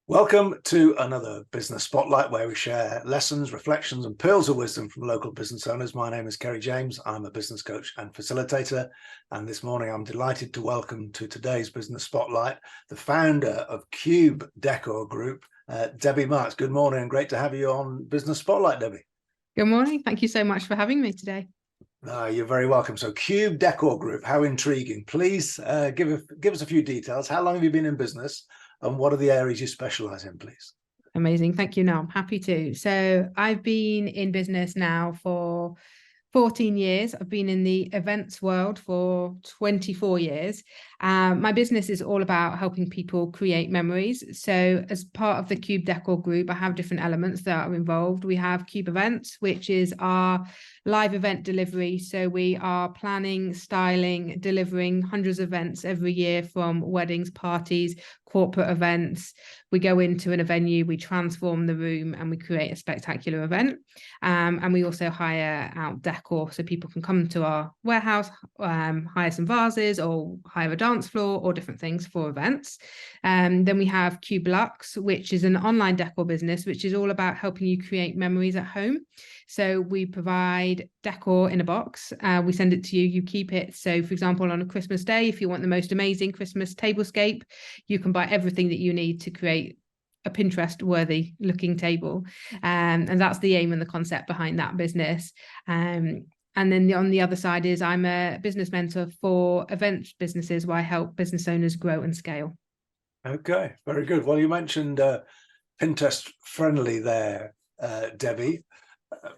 Welcome to another Business Spotlight, where we share lessons, reflections, and pearls of wisdom from local business owners. My name is Kerry James. I'm a business coach and facilitator. And this morning, I'm delighted to welcome to today's Business Spotlight the founder of Qube Decor Group, Debbie Marks. Good morning, and great to have you on Business Spotlight, Debbie. Good morning. Thank you so much for having me today. You're very welcome. So Qube Decor Group, how intriguing. Please give us a few details. How long have you been in business? And what are the areas you specialize in, please? Amazing. Thank you. No, I'm happy to. So I've been in business now for 14 years. I've been in the events world for 24 years. My business is all about helping people create memories. So as part of the Qube Decor Group, I have different elements that are involved. We have Qube Events, which is our live event delivery. So we are planning, styling, delivering hundreds of events every year, from weddings, parties, corporate events. We go into a venue, we transform the room, and we create a spectacular event. And we also hire out decor, so people can come to our warehouse, hire some vases or hire a dance floor or different things for events. Then we have Qube Luxe, which is an online decor business, which is all about helping you create memories at home. So we provide decor in a box. We send it to you, you keep it. So for example, on a Christmas day, if you want the most amazing Christmas tablescape, you can buy everything that you need to create a Pinterest worthy looking table. And that's the aim and the concept behind that business. And then on the other side is I'm a business mentor for event businesses, where I help business owners grow and scale. Okay, very good. Well, you mentioned Pinterest friendly there, Debbie.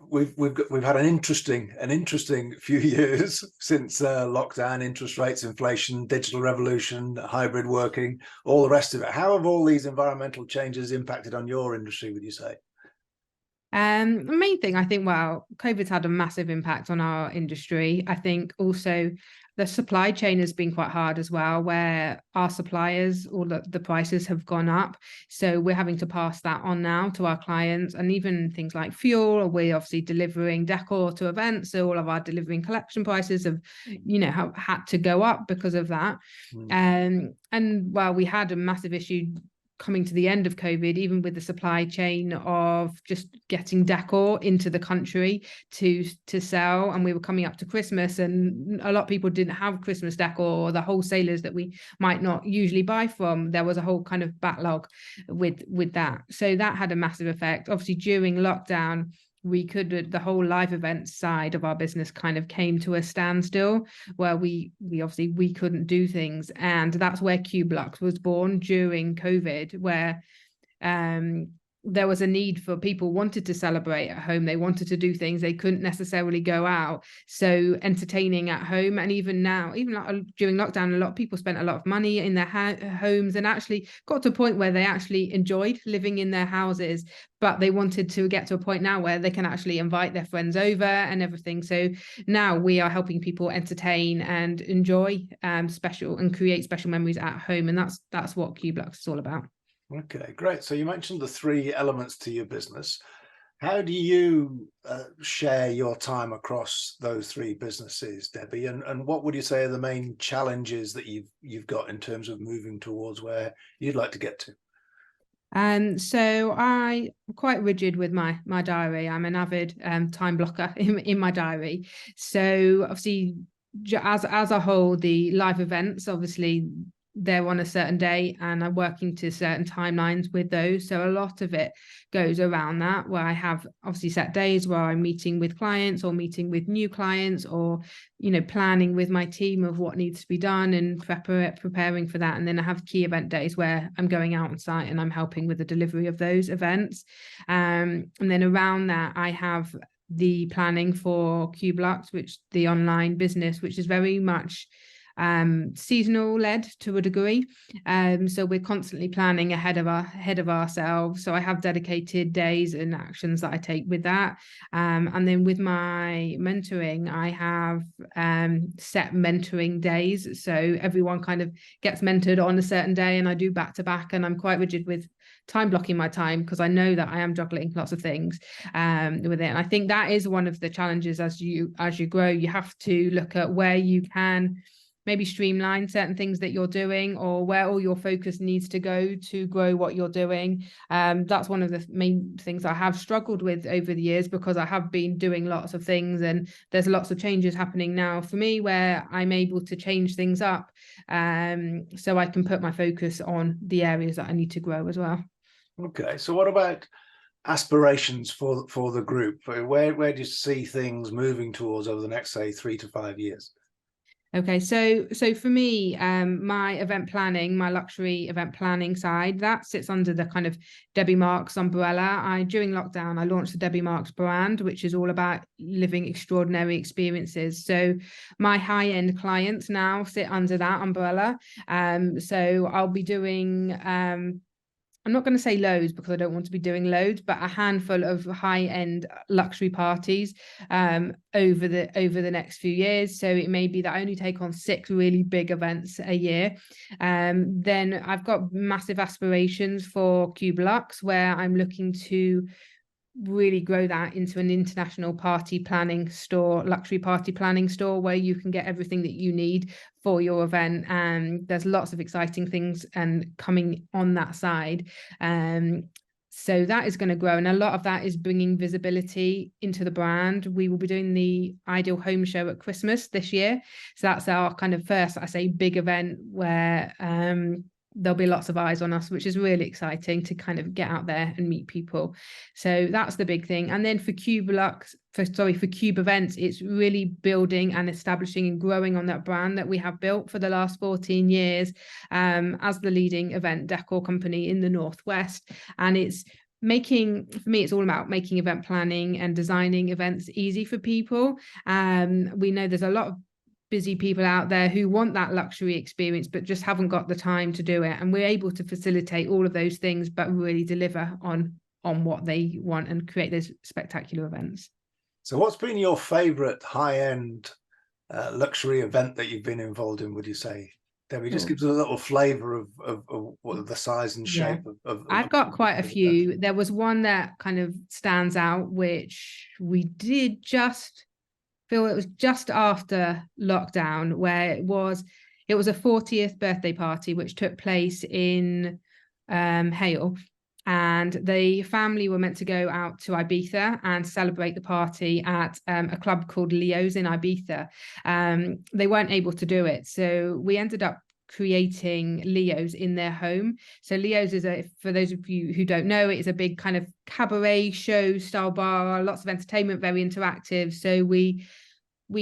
We've had an interesting few years since lockdown, interest rates, inflation, digital revolution, hybrid working, all the rest of it. How have all these environmental changes impacted on your industry, would you say? The main thing, I think, well, COVID's had a massive impact on our industry. I think also the supply chain has been quite hard as well, where our suppliers, all the prices have gone up. So we're having to pass that on now to our clients, and even things like fuel. We're obviously delivering decor to events, so all of our delivery and collection prices have, have had to go up because of that. And while we had a massive issue coming to the end of COVID, even with the supply chain of just getting decor into the country to sell, and we were coming up to Christmas, and a lot of people didn't have Christmas decor, or the wholesalers that we might not usually buy from, there was a whole kind of backlog with that. So that had a massive effect. Obviously, during lockdown, the whole live events side of our business kind of came to a standstill, where we couldn't do things. And that's where Qube Luxe was born during COVID, where there was a need for people wanted to celebrate at home. They wanted to do things. They couldn't necessarily go out. So entertaining at home. And even now, during lockdown, a lot of people spent a lot of money in their homes, and actually got to a point where they actually enjoyed living in their houses, but they wanted to get to a point now where they can actually invite their friends over and everything. So now we are helping people entertain and enjoy special and create special memories at home. And that's what Qube Luxe is all about. Okay, great. So you mentioned the three elements to your business. How do you share your time across those three businesses, Debbie? And what would you say are the main challenges that you've got in terms of moving towards where you'd like to get to? So I'm quite rigid with my diary. I'm an avid time blocker in my diary. So obviously, as a whole, the live events, obviously, they're on a certain day, and I'm working to certain timelines with those. So a lot of it goes around that, where I have obviously set days where I'm meeting with clients or meeting with new clients, or planning with my team of what needs to be done and preparing for that. And then I have key event days where I'm going out on site and I'm helping with the delivery of those events. And then around that, I have the planning for Qube Luxe, which the online business, which is very much seasonal led to a degree. So we're constantly planning ahead of ourselves. So I have dedicated days and actions that I take with that. And then with my mentoring, I have set mentoring days. So everyone kind of gets mentored on a certain day, and I do back to back, and I'm quite rigid with time blocking my time, because I know that I am juggling lots of things with it. And I think that is one of the challenges as you grow. You have to look at where you can maybe streamline certain things that you're doing, or where all your focus needs to go to grow what you're doing. That's one of the main things I have struggled with over the years, because I have been doing lots of things and there's lots of changes happening now for me where I'm able to change things up, so I can put my focus on the areas that I need to grow as well. Okay, so what about aspirations for the group? Where do you see things moving towards over the next, say, 3 to 5 years? Okay, so for me, my event planning, my luxury event planning side, that sits under the kind of Debbie Marks umbrella. During lockdown, I launched the Debbie Marks brand, which is all about living extraordinary experiences. So my high-end clients now sit under that umbrella. So I'll be doing I'm not going to say loads, because I don't want to be doing loads, but a handful of high-end luxury parties over the next few years. So it may be that I only take on 6 really big events a year. Then I've got massive aspirations for Qube Luxe, where I'm looking to really grow that into an international party planning store, luxury party planning store, where you can get everything that you need for your event. And there's lots of exciting things and coming on that side. So that is going to grow, and a lot of that is bringing visibility into the brand. We will be doing the Ideal Home Show at Christmas this year, so that's our kind of first, I say, big event where there'll be lots of eyes on us, which is really exciting to kind of get out there and meet people. So that's the big thing. And then for Qube Luxe, for Qube Events, it's really building and establishing and growing on that brand that we have built for the last 14 years as the leading event decor company in the Northwest. And it's making, for me, it's all about making event planning and designing events easy for people. We know there's a lot of busy people out there who want that luxury experience but just haven't got the time to do it, and we're able to facilitate all of those things but really deliver on what they want and create those spectacular events. So what's been your favorite high-end luxury event that you've been involved in, would you say, Debbie? Just gives us a little flavor of what the size and shape of I've got quite a few. There was one that kind of stands out, which we did just feel it was just after lockdown, where it was a 40th birthday party which took place in Hale, and the family were meant to go out to Ibiza and celebrate the party at a club called Leo's in Ibiza. They weren't able to do it, so we ended up creating Leo's in their home. So Leo's is for those of you who don't know, it is a big kind of cabaret show style bar, lots of entertainment, very interactive. So we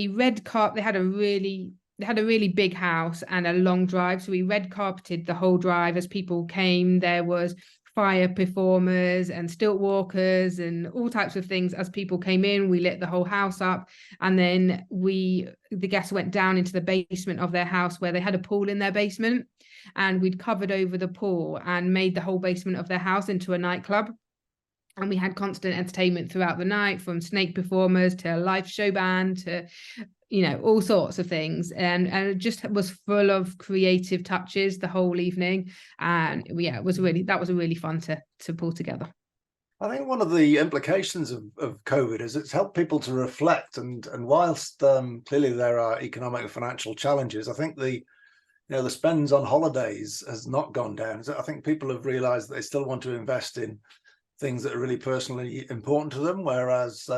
red carpet. They had a really big house and a long drive, so we red carpeted the whole drive as people came. There was fire performers and stilt walkers and all types of things as people came in. We lit the whole house up, and then the guests went down into the basement of their house, where they had a pool in their basement, and we'd covered over the pool and made the whole basement of their house into a nightclub. And we had constant entertainment throughout the night, from snake performers to a live show band to, all sorts of things. And it just was full of creative touches the whole evening. And yeah, that was really fun to pull together. I think one of the implications of COVID is it's helped people to reflect. And whilst clearly there are economic and financial challenges, I think the spends on holidays has not gone down. I think people have realized that they still want to invest in things that are really personally important to them, whereas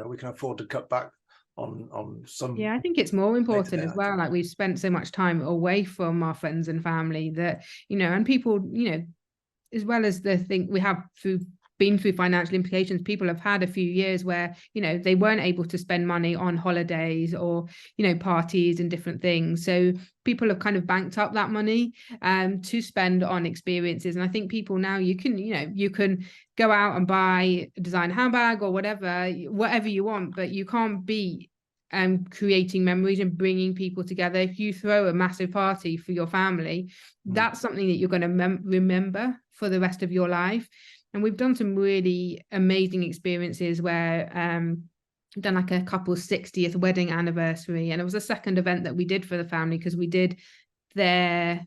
we can afford to cut back on some. Yeah, I think it's more important as well. Like, we've spent so much time away from our friends and family that and people as well as the thing we have been through financial implications, people have had a few years where they weren't able to spend money on holidays or parties and different things. So people have kind of banked up that money to spend on experiences. And I think people now, you can go out and buy a design handbag or whatever you want, but you can't beat creating memories and bringing people together. If you throw a massive party for your family, that's something that you're going to remember for the rest of your life. And we've done some really amazing experiences where we've done like a couple's 60th wedding anniversary. And it was the second event that we did for the family, because we did their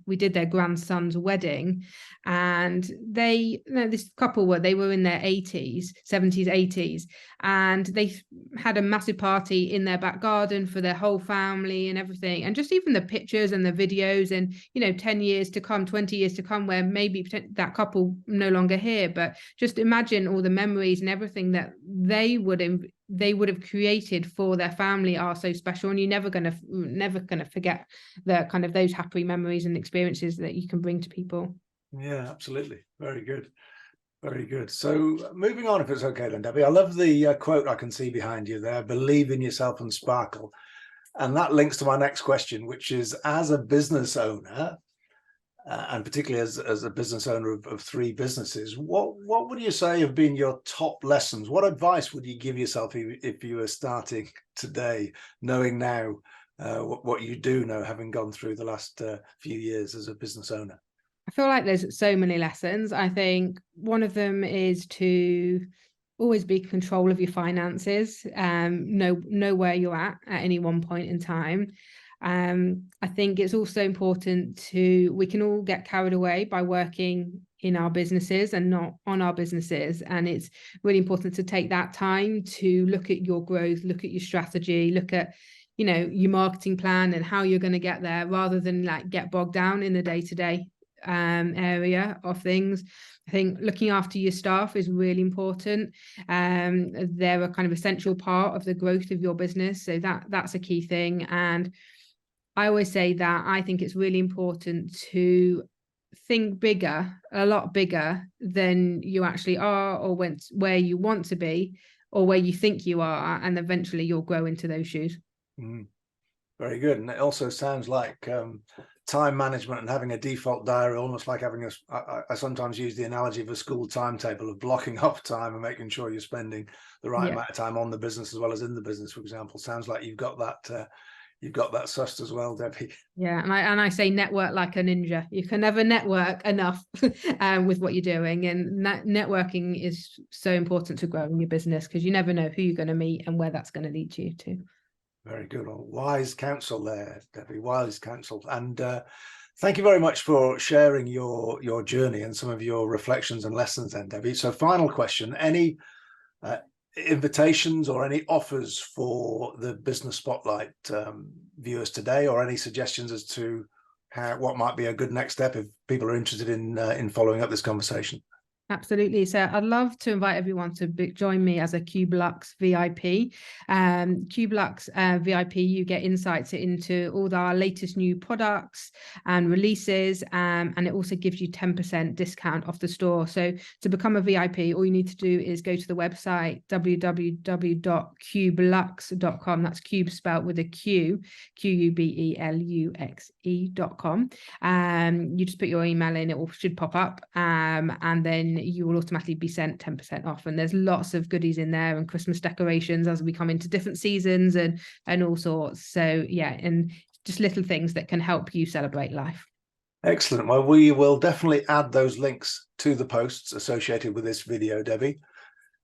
grandson's wedding, and this couple were in their 80s, 70s, 80s, and they had a massive party in their back garden for their whole family and everything. And just even the pictures and the videos, and 10 years to come, 20 years to come, where maybe that couple no longer here, but just imagine all the memories and everything that they would have created for their family are so special, and you're never gonna forget the kind of those happy memories and experiences that you can bring to people. Yeah, absolutely. Very good. Very good. So moving on, if it's okay then, Debbie, I love the quote I can see behind you there: believe in yourself and sparkle. And that links to my next question, which is, as a business owner, and particularly as a business owner of 3 businesses, what would you say have been your top lessons? What advice would you give yourself if you were starting today, knowing now what you do know, having gone through the last few years as a business owner? I feel like there's so many lessons. I think one of them is to always be in control of your finances, know where you're at any one point in time. I think it's also important we can all get carried away by working in our businesses and not on our businesses. And it's really important to take that time to look at your growth, look at your strategy, look at, your marketing plan and how you're going to get there, rather than like get bogged down in the day-to-day area of things. I think looking after your staff is really important. They're a kind of essential part of the growth of your business. So that's a key thing. And I always say that I think it's really important to think bigger, a lot bigger than you actually are, or where you want to be, or where you think you are, and eventually you'll grow into those shoes. Very good. And it also sounds like time management and having a default diary, almost like having I sometimes use the analogy of a school timetable, of blocking off time and making sure you're spending the right amount of time on the business as well as in the business, for example. Sounds like you've got that sussed as well, Debbie. Yeah, and I say network like a ninja. You can never network enough with what you're doing, and networking is so important to growing your business, because you never know who you're going to meet and where that's going to lead you to. Very good. Well, wise counsel there, Debbie. Wise counsel. And thank you very much for sharing your journey and some of your reflections and lessons then, Debbie. So final question, any invitations or any offers for the Business Spotlight viewers today, or any suggestions as to what might be a good next step if people are interested in following up this conversation? Absolutely. So I'd love to invite everyone to join me as a Qube Luxe VIP. Qube Luxe VIP, you get insights into all our latest new products and releases, and it also gives you 10% discount off the store. So to become a VIP, all you need to do is go to the website www.qubelux.com. That's Qube spelled with a Q, QUBELUXE.com. You just put your email in, it should pop up, and then you will automatically be sent 10% off. And there's lots of goodies in there, and Christmas decorations as we come into different seasons and all sorts. So yeah, and just little things that can help you celebrate life. Excellent. Well, we will definitely add those links to the posts associated with this video, Debbie.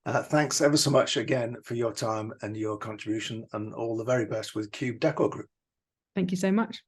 Thanks ever so much again for your time and your contribution, and all the very best with Qube Decor Group. Thank you so much.